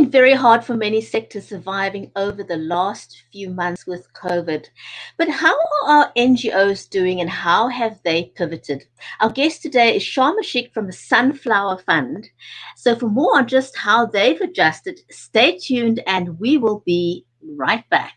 been very hard for many sectors surviving over the last few months with COVID. But how are our NGOs doing and how have they pivoted? Our guest today is Shamaa Sheik from the Sunflower Fund. So for more on just how they've adjusted, stay tuned and we will be right back.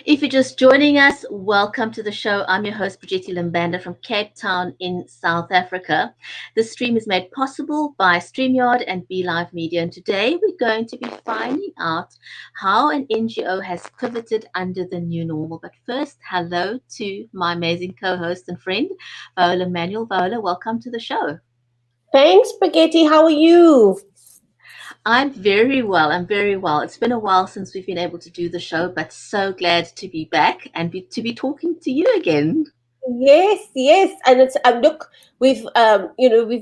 If you're just joining us, welcome to the show. I'm your host, Brigitte Limbanda from Cape Town in South Africa. This stream is made possible by StreamYard and BeLive Media. And today we're going to be finding out how an NGO has pivoted under the new normal. But first, hello to my amazing co-host and friend, Viola Manuel. Viola, welcome to the show. Thanks, Brigitte. How are you? I'm very well. I'm very well. It's been a while since we've been able to do the show, but so glad to be back and to be talking to you again. Yes, and it's look, we've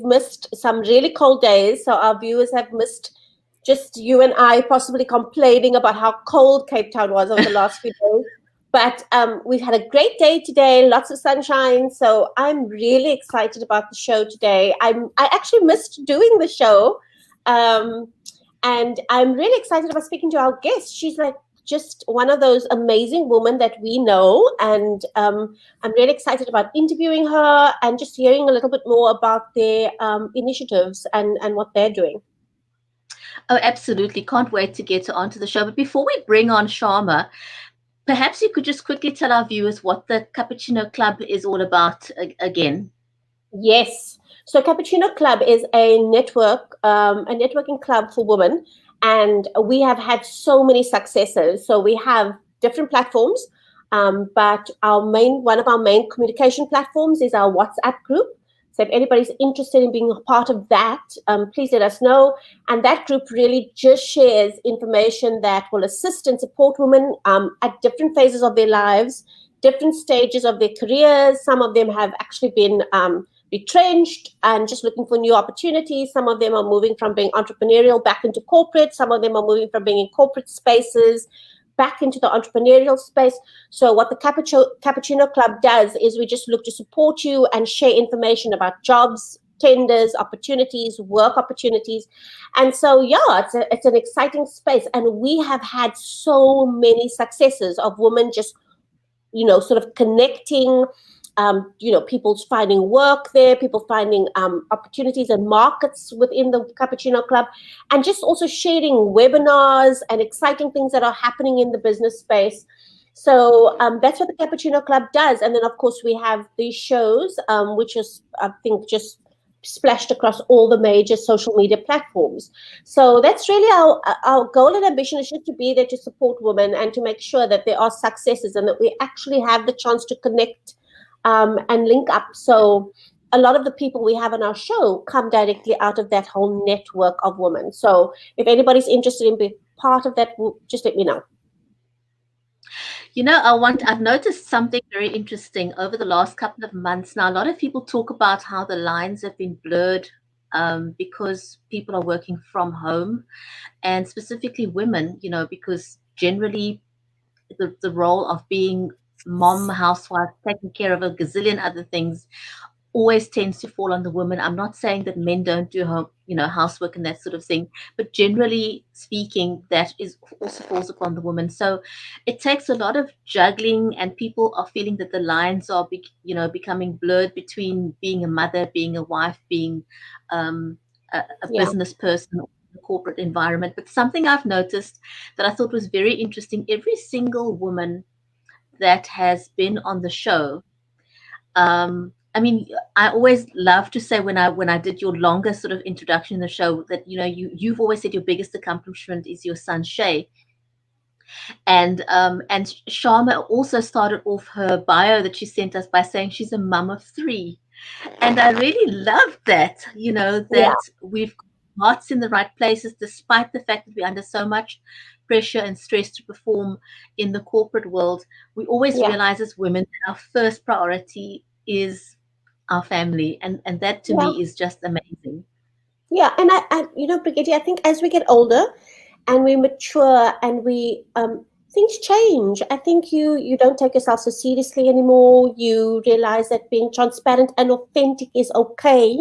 missed some really cold days, so our viewers have missed just you and I possibly complaining about how cold Cape Town was over the last few days. But we've had a great day today, lots of sunshine. So I'm really excited about the show today. I actually missed doing the show. And I'm really excited about speaking to our guest. She's like just one of those amazing women that we know. And I'm really excited about interviewing her and just hearing a little bit more about their initiatives and what they're doing. Oh, absolutely. Can't wait to get her onto the show. But before we bring on Shamaa, perhaps you could just quickly tell our viewers what the Cappuccino Club is all about again. Yes. So Cappuccino Club is a networking club for women, and we have had so many successes. So we have different platforms, but one of our main communication platforms is our WhatsApp group. So if anybody's interested in being a part of that, please let us know. And that group really just shares information that will assist and support women at different phases of their lives, different stages of their careers. Some of them have actually been retrenched and just looking for new opportunities. Some of them are moving from being entrepreneurial back into corporate. Some of them are moving from being in corporate spaces back into the entrepreneurial space. So what the Cappuccino Club does is we just look to support you and share information about jobs, tenders, opportunities, work opportunities. And so, yeah, it's an exciting space. And we have had so many successes of women just, sort of connecting, people finding work there, people finding opportunities and markets within the Cappuccino Club, and just also sharing webinars and exciting things that are happening in the business space. So that's what the Cappuccino Club does. And then, of course, we have these shows, which is, I think, just splashed across all the major social media platforms. So that's really our goal and ambition, is just to be there to support women and to make sure that there are successes and that we actually have the chance to connect and link up. So a lot of the people we have on our show come directly out of that whole network of women. So if anybody's interested in being part of that, just let me know. I've noticed something very interesting over the last couple of months now. A lot of people talk about how the lines have been blurred because people are working from home, and specifically women, because generally the role of being mom, housewife, taking care of a gazillion other things always tends to fall on the woman. I'm not saying that men don't do housework and that sort of thing, but generally speaking, that is also falls upon the woman. So it takes a lot of juggling, and people are feeling that the lines are, becoming blurred between being a mother, being a wife, being a business person, a corporate environment. But something I've noticed that I thought was very interesting: every single woman that has been on the show, I always love to say when I did your longer sort of introduction in the show that you've always said your biggest accomplishment is your son Shay, And Sharma also started off her bio that she sent us by saying she's a mum of three. And I really love that, Yeah, that we've got hearts in the right places, despite the fact that we're under so much pressure and stress to perform in the corporate world. We always yeah, realize as women, our first priority is our family. And that to yeah, me is just amazing. yeah. And Brigitte, I think as we get older and we mature and we things change. I think you don't take yourself so seriously anymore. You realize that being transparent and authentic is okay.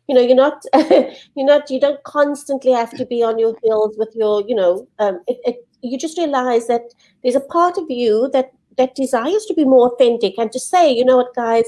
You're not you don't constantly have to be on your heels with your you just realize that there's a part of you that desires to be more authentic and to say, you know what, guys,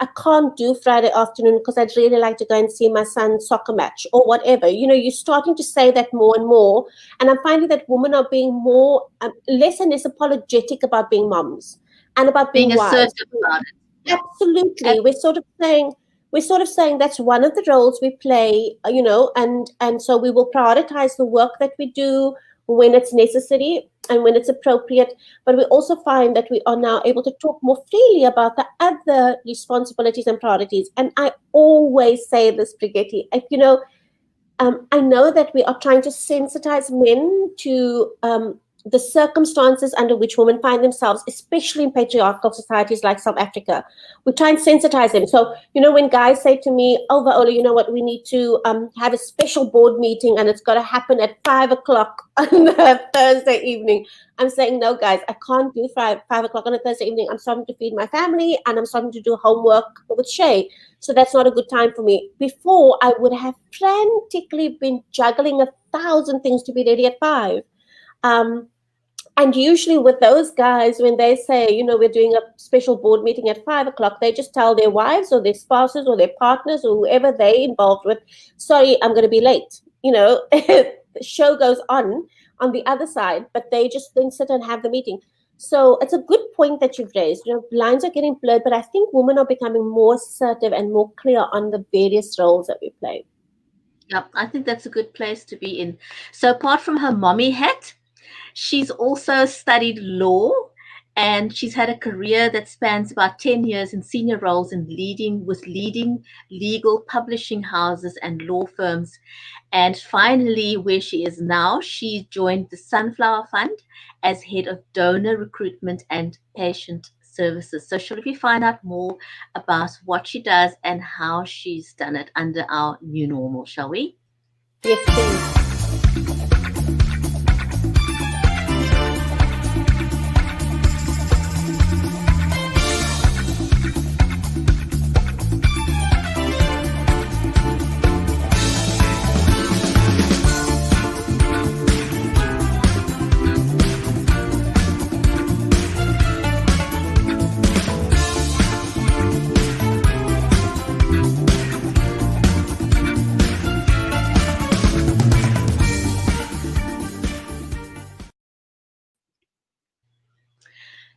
I can't do Friday afternoon because I'd really like to go and see my son's soccer match or whatever. You're starting to say that more and more, and I'm finding that women are being more, less and less apologetic about being moms and about Being being wives. assertive about it. Yeah. Absolutely, we're sort of saying that's one of the roles we play, and so we will prioritize the work that we do when it's necessary and when it's appropriate. But we also find that we are now able to talk more freely about the other responsibilities and priorities. And I always say this, Brigitte, I know that we are trying to sensitize men to the circumstances under which women find themselves, especially in patriarchal societies like South Africa. We try and sensitize them. So, when guys say to me, "Oh, Viola, you know what? We need to have a special board meeting and it's got to happen at 5 o'clock on a Thursday evening," I'm saying, "No, guys, I can't do 5 o'clock on a Thursday evening. I'm starting to feed my family and I'm starting to do homework with Shay. So that's not a good time for me." Before, I would have frantically been juggling 1,000 things to be ready at 5. Um, and usually with those guys, when they say, we're doing a special board meeting at 5 o'clock, they just tell their wives or their spouses or their partners or whoever they involved with, "Sorry, I'm going to be late." The show goes on the other side, but they just then sit and have the meeting. So it's a good point that you've raised. Lines are getting blurred, but I think women are becoming more assertive and more clear on the various roles that we play. Yeah, I think that's a good place to be in. So apart from her mommy hat, she's also studied law, and she's had a career that spans about 10 years in senior roles in leading legal publishing houses and law firms. And finally, where she is now, she joined the Sunflower Fund as head of donor recruitment and patient services. So, should we find out more about what she does and how she's done it under our new normal, shall we? Yes, please.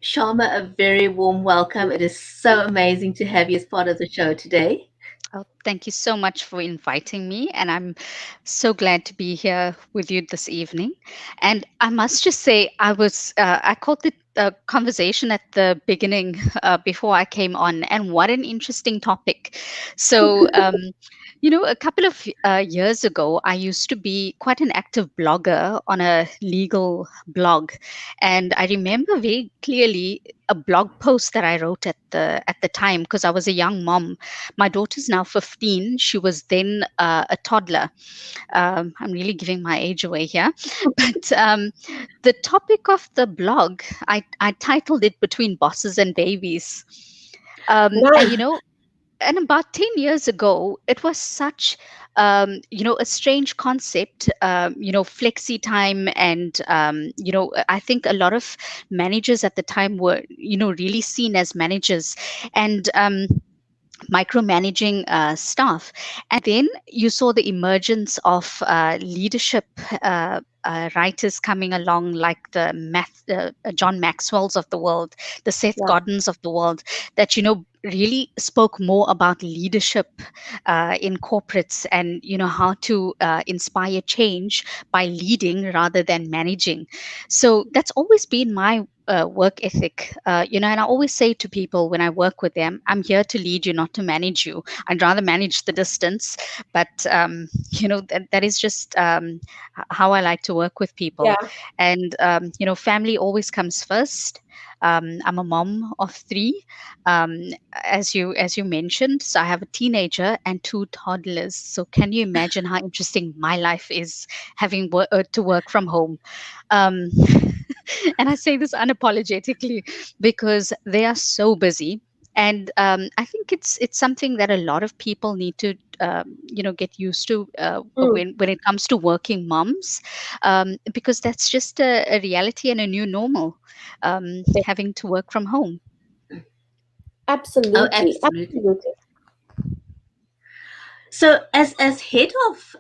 Sharma, a very warm welcome. It is so amazing to have you as part of the show today. Oh, thank you so much for inviting me. And I'm so glad to be here with you this evening. And I must just say, I caught the conversation at the beginning before I came on, and what an interesting topic. So, a couple of years ago, I used to be quite an active blogger on a legal blog. And I remember very clearly a blog post that I wrote at the time because I was a young mom. My daughter's now 15. She was then a toddler. I'm really giving my age away here. But the topic of the blog, I titled it Between Bosses and Babies. And, Nice. and about 10 years ago, it was such a strange concept, flexi time. And I think a lot of managers at the time were really seen as managers, and micromanaging staff. And then you saw the emergence of leadership writers coming along, like the John Maxwell's of the world, the Seth Yeah. Godins of the world, that really spoke more about leadership in corporates, and how to inspire change by leading rather than managing. So that's always been my work ethic, and I always say to people when I work with them, I'm here to lead you, not to manage you. I'd rather manage the distance, but that is just how I like to work with people. Yeah. And family always comes first. I'm a mom of three, um, as you mentioned. So I have a teenager and two toddlers. So can you imagine how interesting my life is, having to work from home? Um, and I say this unapologetically because they are so busy. And I think it's something that a lot of people need to get used to Mm. when it comes to working moms, because that's just a reality and a new normal, having to work from home. Oh, Absolutely. absolutely. Absolutely. So, as head of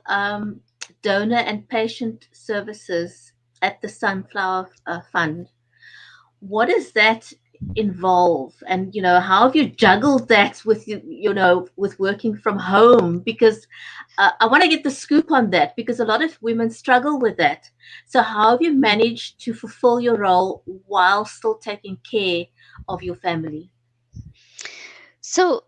donor and patient services at the Sunflower Fund, what does that involve? And how have you juggled that with with working from home? Because I want to get the scoop on that, because a lot of women struggle with that. So, how have you managed to fulfill your role while still taking care of your family? So,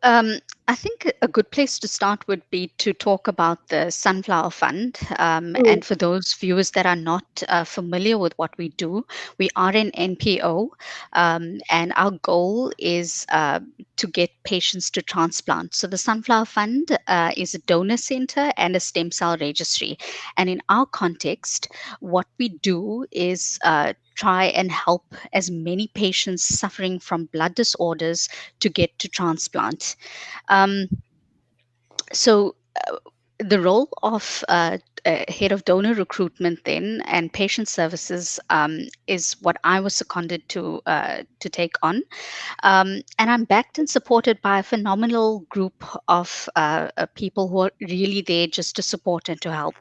I think a good place to start would be to talk about the Sunflower Fund. Mm. And for those viewers that are not familiar with what we do, we are an NPO, and our goal is to get patients to transplant. So, the Sunflower Fund is a donor center and a stem cell registry. And in our context, what we do is try and help as many patients suffering from blood disorders to get to transplant. Um, so, the role of head of donor recruitment then and patient services is what I was seconded to take on, and I'm backed and supported by a phenomenal group of people who are really there just to support and to help.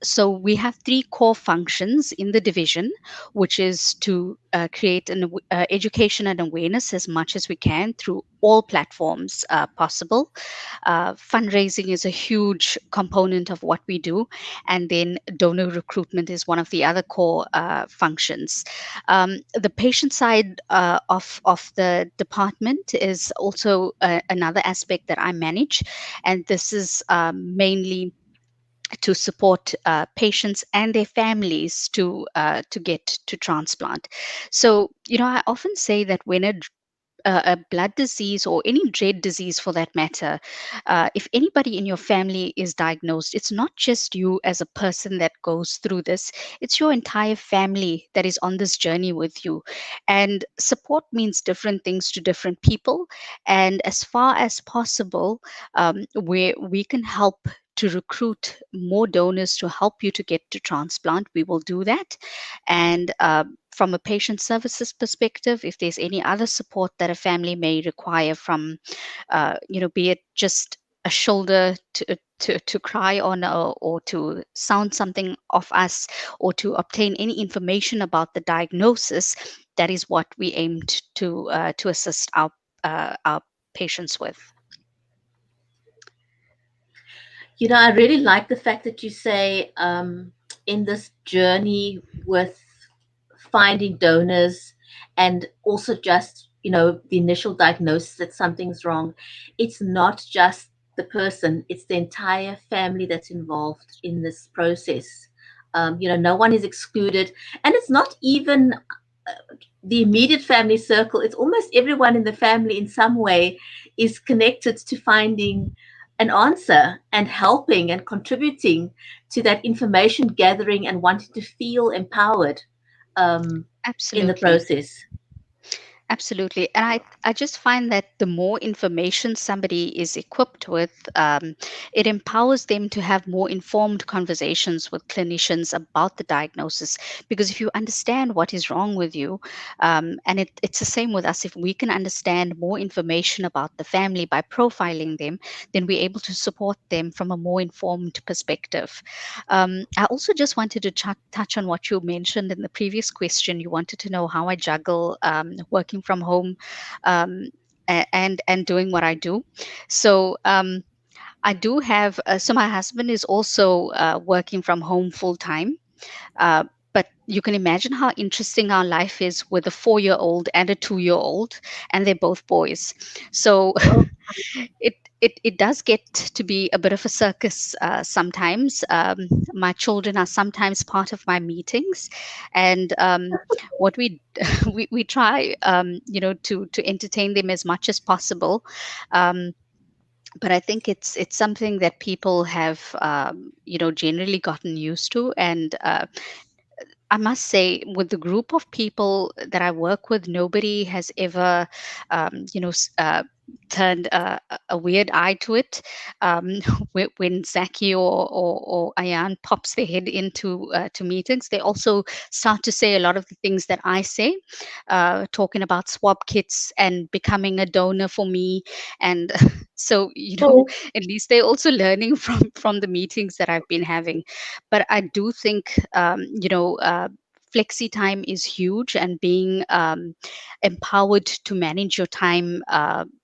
So we have three core functions in the division, which is to create an education and awareness as much as we can through all platforms possible. Fundraising is a huge component of what we do, and then donor recruitment is one of the other core functions. The patient side of the department is also another aspect that I manage, and this is mainly to support patients and their families to get to transplant. So, I often say that when a blood disease or any dread disease for that matter, if anybody in your family is diagnosed, it's not just you as a person that goes through this, it's your entire family that is on this journey with you. And support means different things to different people. And as far as possible, where we can help to recruit more donors to help you to get to transplant, we will do that. And from a patient services perspective, if there's any other support that a family may require from, be it just a shoulder to cry on, or to sound something of us, or to obtain any information about the diagnosis, that is what we aimed to assist our patients with. I really like the fact that you say in this journey with finding donors and also just, the initial diagnosis that something's wrong. It's not just the person, it's the entire family that's involved in this process. No one is excluded. And it's not even the immediate family circle, it's almost everyone in the family in some way is connected to finding an answer and helping and contributing to that information gathering and wanting to feel empowered um, in the Absolutely. process. Absolutely. And I just find that the more information somebody is equipped with, it empowers them to have more informed conversations with clinicians about the diagnosis. Because if you understand what is wrong with you, and it's the same with us, if we can understand more information about the family by profiling them, then we're able to support them from a more informed perspective. I also just wanted to touch on what you mentioned in the previous question. You wanted to know how I juggle working from home. Um, and doing what I do. So I do have. So my husband is also working from home full time. Uh, but you can imagine how interesting our life is with a 4-year-old and a 2-year-old, and they're both boys. So Oh, it does get to be a bit of a circus sometimes. My children are sometimes part of my meetings, and what we we try, to entertain them as much as possible. Um, but I think it's something that people have, generally gotten used to, and I must say, with the group of people that I work with, nobody has ever, turned a weird eye to it. When Zaki or Ayan pops their head into to meetings, they also start to say a lot of the things that I say, talking about swab kits and becoming a donor for me, and so oh, at least they're also learning from the meetings that I've been having. But I do think, flexi time is huge, and being empowered to manage your time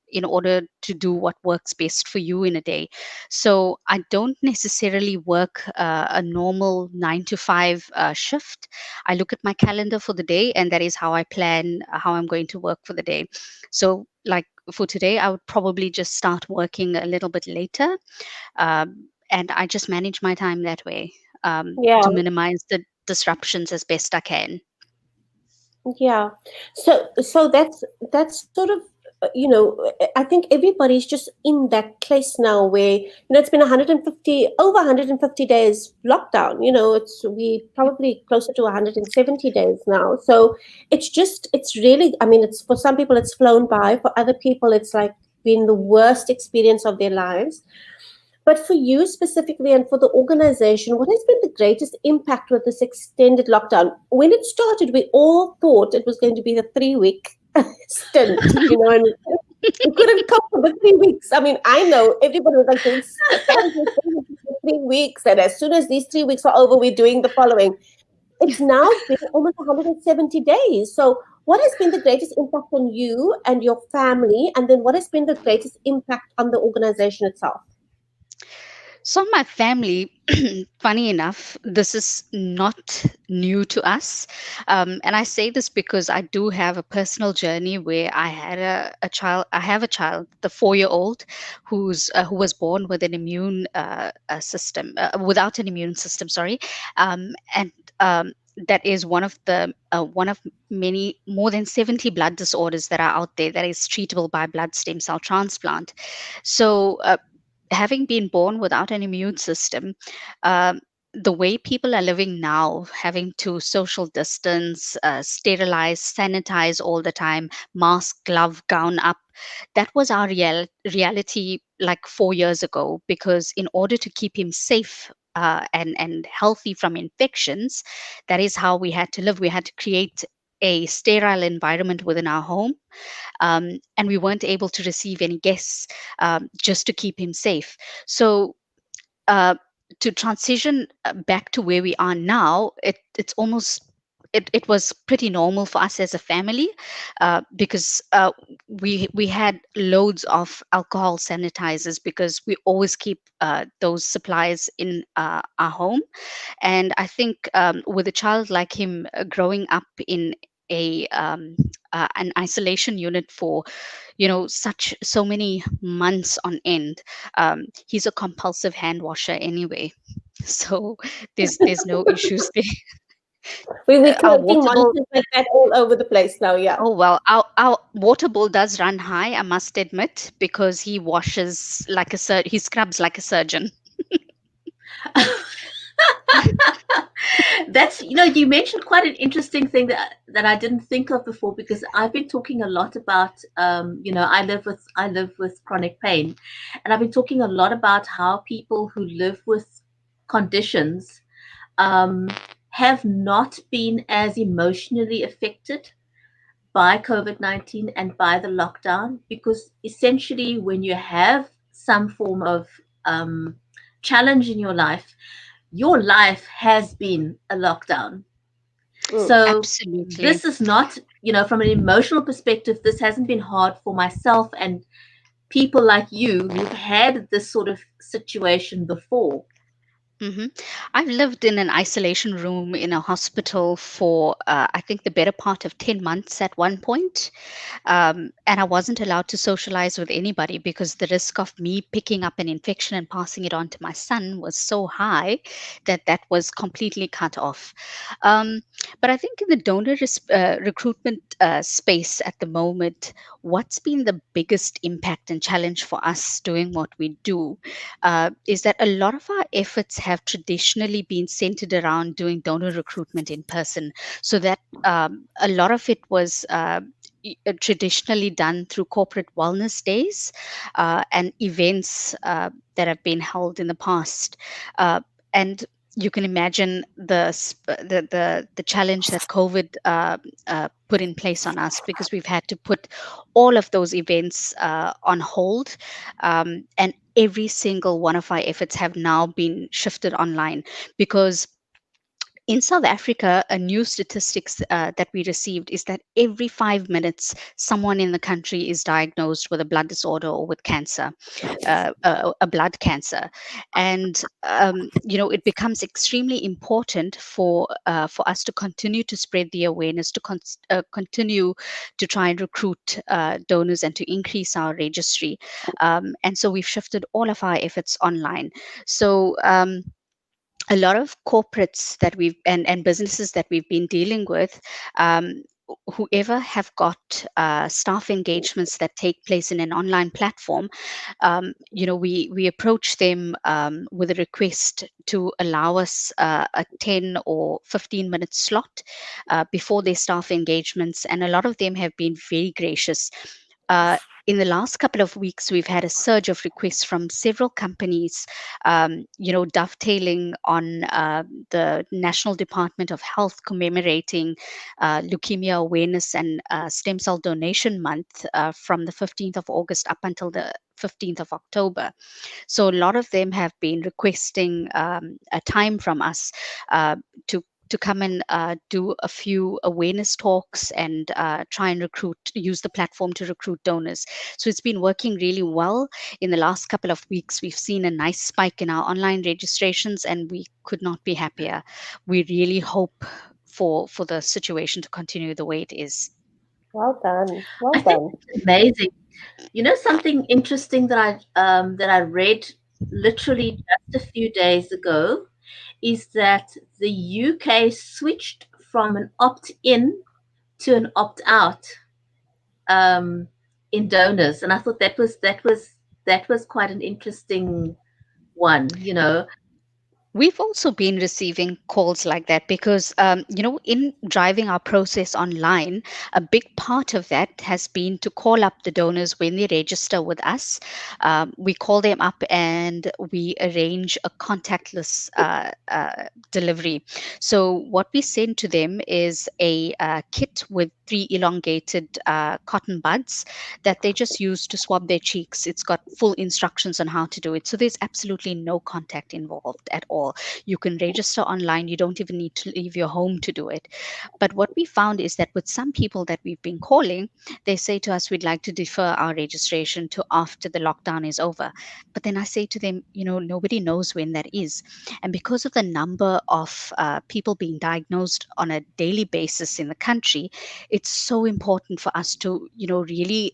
in order to do what works best for you in a day. So I don't necessarily work a normal 9 to 5 shift. I look at my calendar for the day, and that is how I plan how I'm going to work for the day. So, like for today, I would probably just start working a little bit later, and I just manage my time that way, to yeah. minimize the disruptions as best I can. Yeah. So that's sort of, I think everybody's just in that place now where, it's been 150, over 150 days lockdown. It's we probably closer to 170 days now. So it's really, I mean, it's for some people it's flown by. For other people it's like been the worst experience of their lives. But for you specifically and for the organization, what has been the greatest impact with this extended lockdown? When it started, we all thought it was going to be the 3 week stint, and we couldn't cope with the 3 weeks. I mean, I know everybody was like doing challenges for 3 weeks, and as soon as these 3 weeks are over, we're doing the following. It's now been almost 170 days. So, what has been the greatest impact on you and your family? And then, what has been the greatest impact on the organization itself? So, my family, funny enough, this is not new to us. And I say this because I do have a personal journey where I had a child. I have a child, the 4-year-old, who was born with an immune system, without an immune system, sorry. And that is one of many, more than 70 blood disorders that are out there that is treatable by blood stem cell transplant. So, having been born without an immune system, um, the way people are living now, having to social distance, sterilize, sanitize all the time, mask, glove, gown up, that was our reality like 4 years ago. Because in order to keep him safe and healthy from infections, that is how we had to live. We had to create a sterile environment within our home, and we weren't able to receive any guests, just to keep him safe. So, uh, to transition back to where we are now, it's almost, it was pretty normal for us as a family, because we had loads of alcohol sanitizers, because we always keep those supplies in our home. And I think, with a child like him, growing up in a an isolation unit for, such so many months on end, he's a compulsive hand washer anyway. So there's no issues there. We're Our collecting water bill, monsters like that all over the place now. Yeah. oh well, our water bill does run high, I must admit, because he washes like he scrubs like a surgeon. That's, you mentioned quite an interesting thing that I didn't think of before, because I've been talking a lot about, I live with chronic pain, and I've been talking a lot about how people who live with conditions um, have not been as emotionally affected by COVID-19 and by the lockdown, because essentially, when you have some form of challenge in your life has been a lockdown. Mm. So Absolutely. this is not, from an emotional perspective, this hasn't been hard for myself and people like you who've had this sort of situation before. hmm I've lived in an isolation room in a hospital for, I think, the better part of 10 months at one point. And I wasn't allowed to socialize with anybody because the risk of me picking up an infection and passing it on to my son was so high that that was completely cut off. Um, but I think in the recruitment space at the moment, what's been the biggest impact and challenge for us doing what we do is that a lot of our efforts have traditionally been centered around doing donor recruitment in person. So that a lot of it was traditionally done through corporate wellness days and events that have been held in the past. And you can imagine the challenge that COVID put in place on us because we've had to put all of those events on hold, and every single one of our efforts have now been shifted online because in South Africa, a new statistics that we received is that every 5 minutes, someone in the country is diagnosed with a blood disorder or with cancer, a blood cancer, and it becomes extremely important for us to continue to spread the awareness, to continue to try and recruit donors and to increase our registry, and so we've shifted all of our efforts online. So. A lot of corporates that and businesses that we've been dealing with, whoever have got staff engagements that take place in an online platform, we approach them with a request to allow us a 10 or 15-minute slot before their staff engagements, and a lot of them have been very gracious. In the last couple of weeks, we've had a surge of requests from several companies, dovetailing on the National Department of Health commemorating Leukemia Awareness and Stem Cell Donation Month from the 15th of August up until the 15th of October. So a lot of them have been requesting a time from us to come and do a few awareness talks and try and use the platform to recruit donors. So it's been working really well. In the last couple of weeks, we've seen a nice spike in our online registrations, and we could not be happier. We really hope for the situation to continue the way it is. Well done. I Well think done. it's amazing. Something interesting that I read literally just a few days ago is that the UK switched from an opt-in to an opt-out um, in donors, and I thought that was quite an interesting one. We've also been receiving calls like that because, in driving our process online, a big part of that has been to call up the donors when they register with us. We call them up and we arrange a contactless delivery. So, what we send to them is a kit with three elongated cotton buds that they just use to swab their cheeks. It's got full instructions on how to do it. So, there's absolutely no contact involved at all. You can register online. You don't even need to leave your home to do it. But what we found is that with some people that we've been calling, they say to us, we'd like to defer our registration to after the lockdown is over. But then I say to them, nobody knows when that is. And because of the number of people being diagnosed on a daily basis in the country, it's so important for us to, really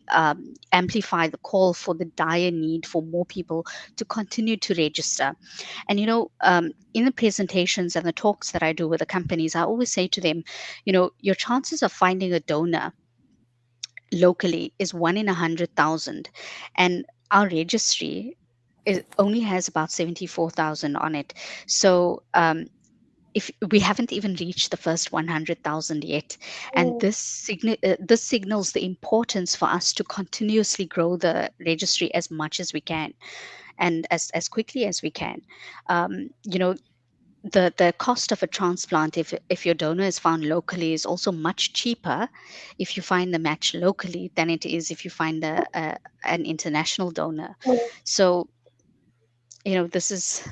amplify the call for the dire need for more people to continue to register. And in the presentations and the talks that I do with the companies, I always say to them, your chances of finding a donor locally is 1 in 100,000, and our registry only has about 74,000 on it. So if we haven't even reached the first 100,000 yet, and Mm. this signals the importance for us to continuously grow the registry as much as we can and as quickly as we can. The cost of a transplant, if your donor is found locally, is also much cheaper if you find the match locally than it is if you find an international donor. So this is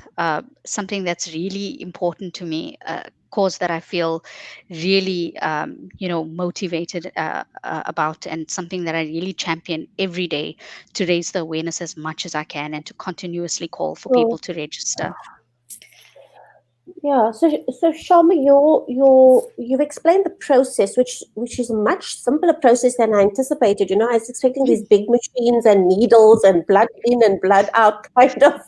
something that's really important to me. cause that I feel really, motivated about, and something that I really champion every day to raise the awareness as much as I can and to continuously call for So, people to register. yeah. So Shama, you've explained the process, which is a much simpler process than I anticipated. You know, I was expecting these big machines and needles and blood in and blood out kind of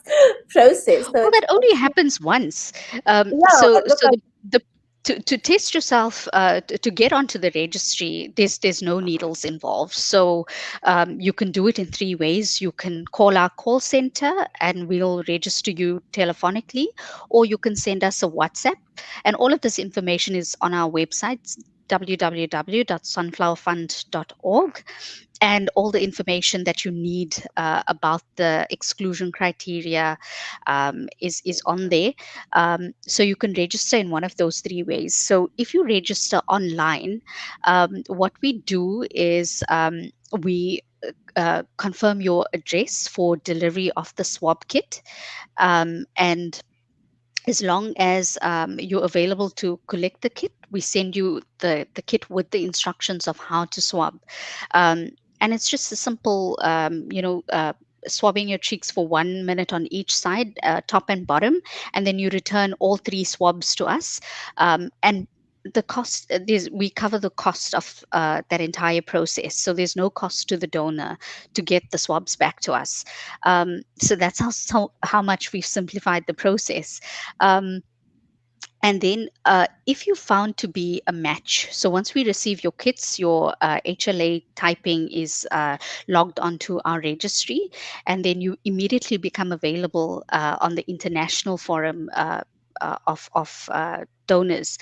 process. So Well, that only happens once. yeah, So, but look, the to test yourself, to get onto the registry, there's no needles involved. So you can do it in three ways. You can call our call center and we'll register you telephonically, or you can send us a WhatsApp. And all of this information is on our website, www.sunflowerfund.org, and all the information that you need about the exclusion criteria is on there. So you can register in one of those three ways. So if you register online, what we do is we confirm your address for delivery of the swab kit, and as long as you're available to collect the kit, we send you the kit with the instructions of how to swab. Um, and it's just a simple, swabbing your cheeks for 1 minute on each side, top and bottom, and then you return all three swabs to us. And the cost, we cover the cost of that entire process. So there's no cost to the donor to get the swabs back to us. So that's how much we've simplified the process. Um, and then, if you found to be a match, so once we receive your kits, your HLA typing is logged onto our registry, and then you immediately become available on the international forum of donors,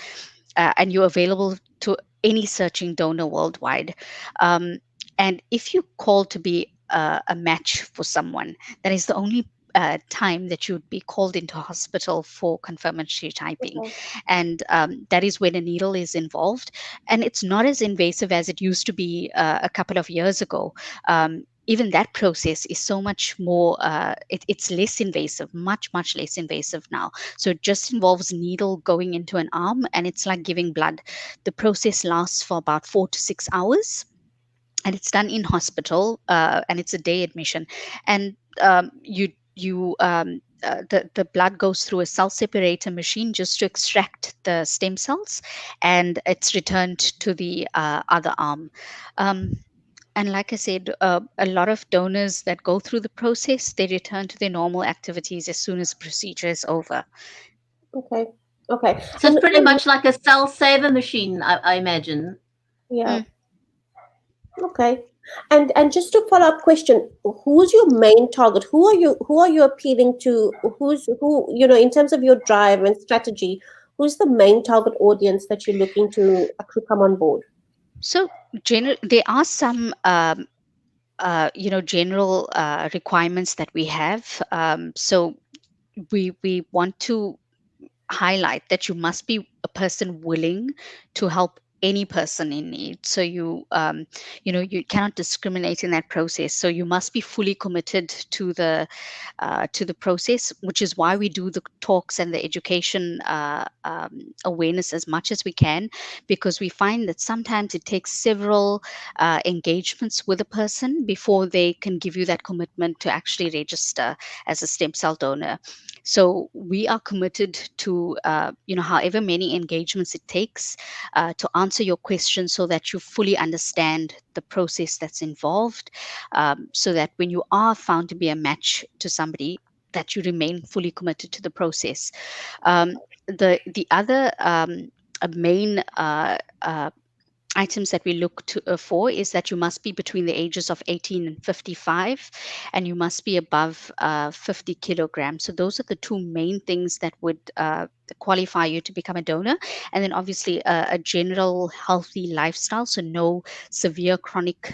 and you're available to any searching donor worldwide. Um, and if you call to be a match for someone, that is the only time that you would be called into hospital for confirmatory typing. okay, And that is when a needle is involved. And it's not as invasive as it used to be a couple of years ago. Even that process is so much more, it's less invasive, much less invasive now. So it just involves needle going into an arm, and it's like giving blood. The process lasts for about 4 to 6 hours, and it's done in hospital, and it's a day admission. And the blood goes through a cell separator machine just to extract the stem cells, and it's returned to the other arm. Um, and like I said, a lot of donors that go through the process, they return to their normal activities as soon as the procedure is over. okay, okay, So it's pretty much like a cell saver machine, I imagine. yeah. Mm. Okay. And just to follow up question, who's your main target? Who are you appealing to? Who, in terms of your drive and strategy, who's the main target audience that you're looking to actually come on board? So, there are some general requirements that we have. So we want to highlight that you must be a person willing to help any person in need. So you cannot discriminate in that process. So you must be fully committed to the process, which is why we do the talks and the education awareness as much as we can, because we find that sometimes it takes several engagements with a person before they can give you that commitment to actually register as a stem cell donor. So we are committed to, however many engagements it takes to answer your questions so that you fully understand the process that's involved, so that when you are found to be a match to somebody, that you remain fully committed to the process. The other main items that we look for is that you must be between the ages of 18 and 55, and you must be above 50 kilograms. So those are the two main things that would qualify you to become a donor. And then obviously a general healthy lifestyle, so no severe chronic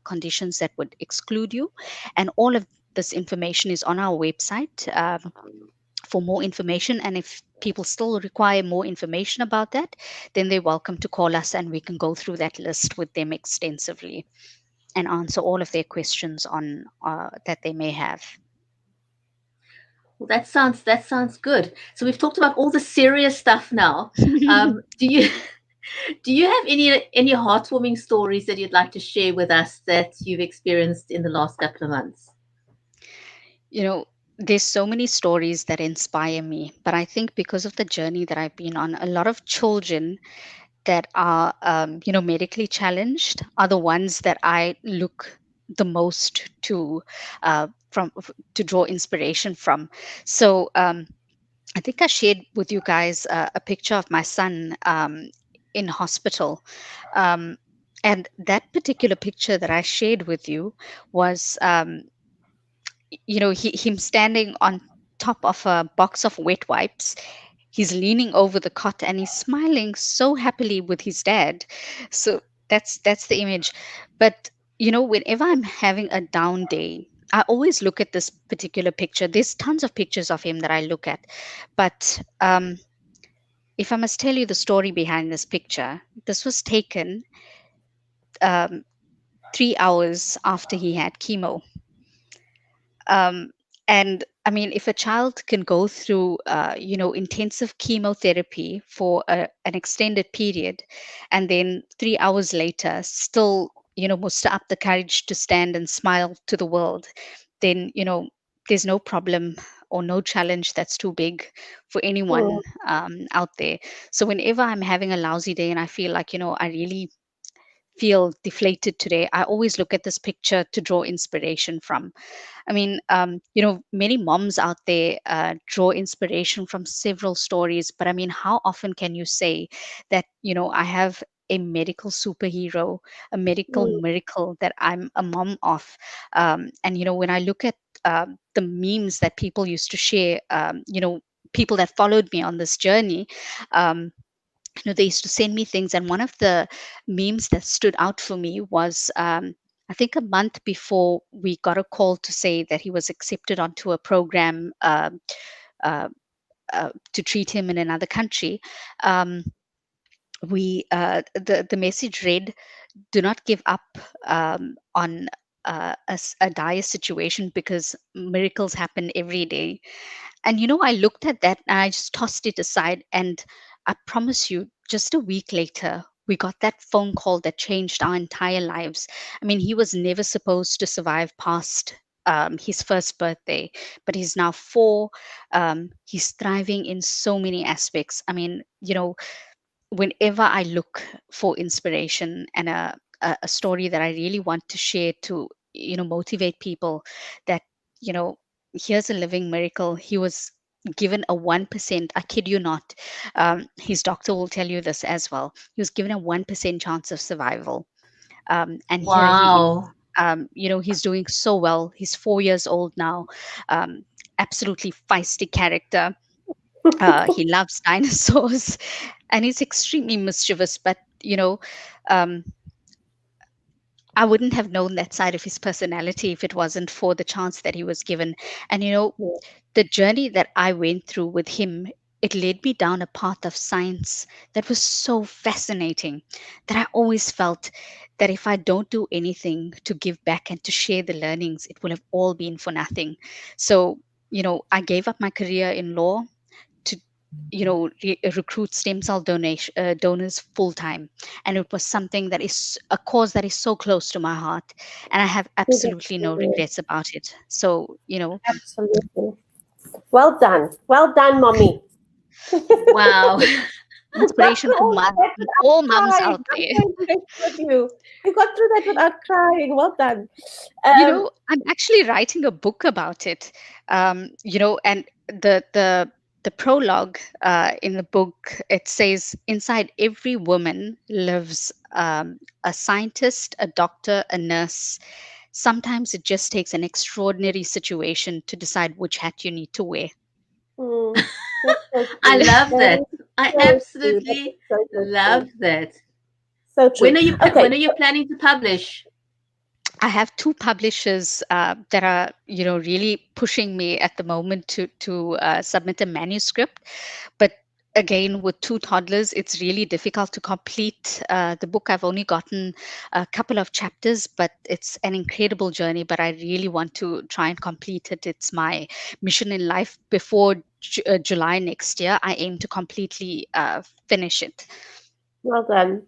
conditions that would exclude you. And all of this information is on our website. For more information, and if people still require more information about that, then they're welcome to call us and we can go through that list with them extensively and answer all of their questions on that they may have. Well, that sounds good. So we've talked about all the serious stuff now. Do you do you have any heartwarming stories that you'd like to share with us that you've experienced in the last couple of months? You know, there's so many stories that inspire me, but I think because of the journey that I've been on, a lot of children that are, medically challenged are the ones that I look the most to, to draw inspiration from. So I think I shared with you guys a picture of my son in hospital. Um, and that particular picture that I shared with you was, him standing on top of a box of wet wipes. He's leaning over the cot and he's smiling so happily with his dad. So that's the image. But whenever I'm having a down day, I always look at this particular picture. There's tons of pictures of him that I look at, but if I must tell you the story behind this picture, this was taken um, 3 hours after he had chemo. Um, and I mean, if a child can go through, intensive chemotherapy for an extended period, and then 3 hours later still, muster up the courage to stand and smile to the world, then, there's no problem or no challenge that's too big for anyone Mm, out there. So whenever I'm having a lousy day and I feel like, I really feel deflated today, I always look at this picture to draw inspiration from. I mean, many moms out there draw inspiration from several stories, but I mean, how often can you say that, I have a medical superhero, a medical mm, miracle that I'm a mom of? And, when I look at the memes that people used to share, people that followed me on this journey, um, they used to send me things, and one of the memes that stood out for me was, I think a month before we got a call to say that he was accepted onto a program, uh, to treat him in another country. um, we the message read, "Do not give up on a dire situation, because miracles happen every day." And I looked at that and I just tossed it aside. And I promise you, just a week later, we got that phone call that changed our entire lives. I mean, he was never supposed to survive past his first birthday, but he's now 4. He's thriving in so many aspects. I mean, whenever I look for inspiration and a story that I really want to share to, motivate people, that, you know, here's a living miracle. He was given a 1%, I kid you not. His doctor will tell you this as well. He was given a 1% chance of survival. And here he is. Wow. He's doing so well. He's 4 years old now. Um, Absolutely feisty character. He loves dinosaurs, and he's extremely mischievous. But um, I wouldn't have known that side of his personality if it wasn't for the chance that he was given. And yeah. the journey that I went through with him, it led me down a path of science that was so fascinating, that I always felt that if I don't do anything to give back and to share the learnings, it will have all been for nothing. So, I gave up my career in law to recruit stem cell donors full time. And it was something that is a cause that is so close to my heart, and I have absolutely no Absolutely. regrets about it. So, Absolutely. Well done, mommy. Wow. inspiration for All that all without mums crying. out I'm there. going to get with you. You got through that without crying. Well done. Um, I'm actually writing a book about it. And the prologue in the book, it says, inside every woman lives a scientist, a doctor, a nurse. Sometimes it just takes an extraordinary situation to decide which hat you need to wear. mm, that's so I true. love That that. is I so true. That is absolutely so, so love true. that. So true. When Okay. are you planning to publish? I have two publishers that are, really pushing me at the moment to submit a manuscript, but again, with two toddlers, it's really difficult to complete the book. I've only gotten a couple of chapters, but it's an incredible journey. But I really want to try and complete it. It's my mission in life. Before July next year, I aim to completely finish it. Well done.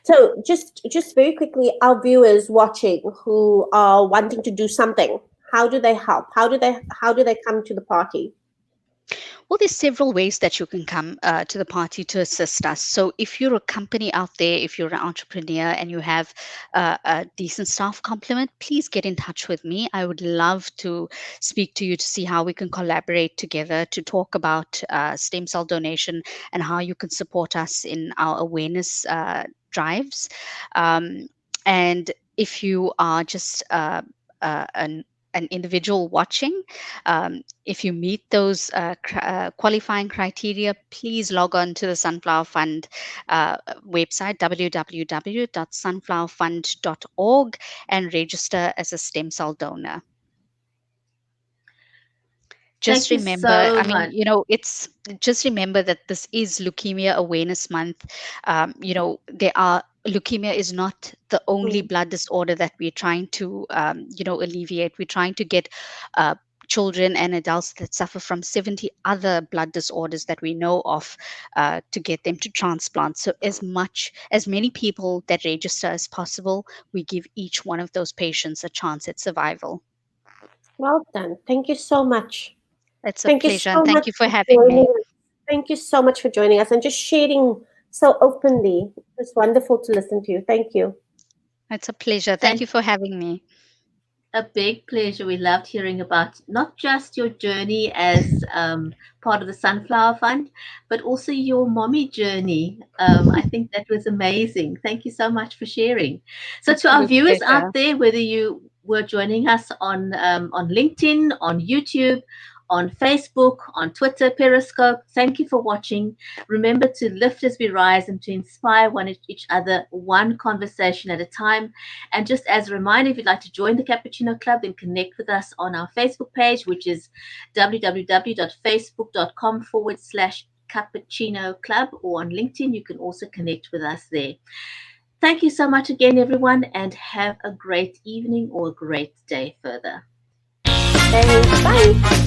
So just very quickly, our viewers watching who are wanting to do something, how do they help? How do they come to the party? Well, there's several ways that you can come to the party to assist us. So, if you're a company out there, if you're an entrepreneur and you have a decent staff complement, please get in touch with me. I would love to speak to you to see how we can collaborate together to talk about stem cell donation and how you can support us in our awareness drives. Um, and if you are just an individual watching, if you meet those qualifying criteria, please log on to the Sunflower Fund website, www.sunflowerfund.org, and register as a stem cell donor. Just Thank you remember, so I mean, much. it's just remember that this is Leukemia Awareness Month. Leukemia is not the only Mm. blood disorder that we're trying to, alleviate. We're trying to get uh, children and adults that suffer from 70 other blood disorders that we know of, to get them to transplant. So as many people that register as possible, we give each one of those patients a chance at survival. Well done. Thank you so much. It's a Thank you pleasure, and so much thank you for for having joining me. us. Thank you so much for joining us and just sharing so openly. It's wonderful to listen to you. Thank you. It's a pleasure. Thank you Thank for having me. A big pleasure. We loved hearing about not just your journey as part of the Sunflower Fund, but also your mommy journey. I think that was amazing. Thank you so much for sharing. So, to our Absolute viewers pleasure. out there, whether you were joining us on LinkedIn, on YouTube, on Facebook, on Twitter, Periscope, thank you for watching. Remember to lift as we rise and to inspire each other, one conversation at a time. And just as a reminder, if you'd like to join the Cappuccino Club, then connect with us on our Facebook page, which is www.facebook.com/Cappuccino Club, or on LinkedIn. You can also connect with us there. Thank you so much again, everyone, and have a great evening or a great day further. Thanks. Bye.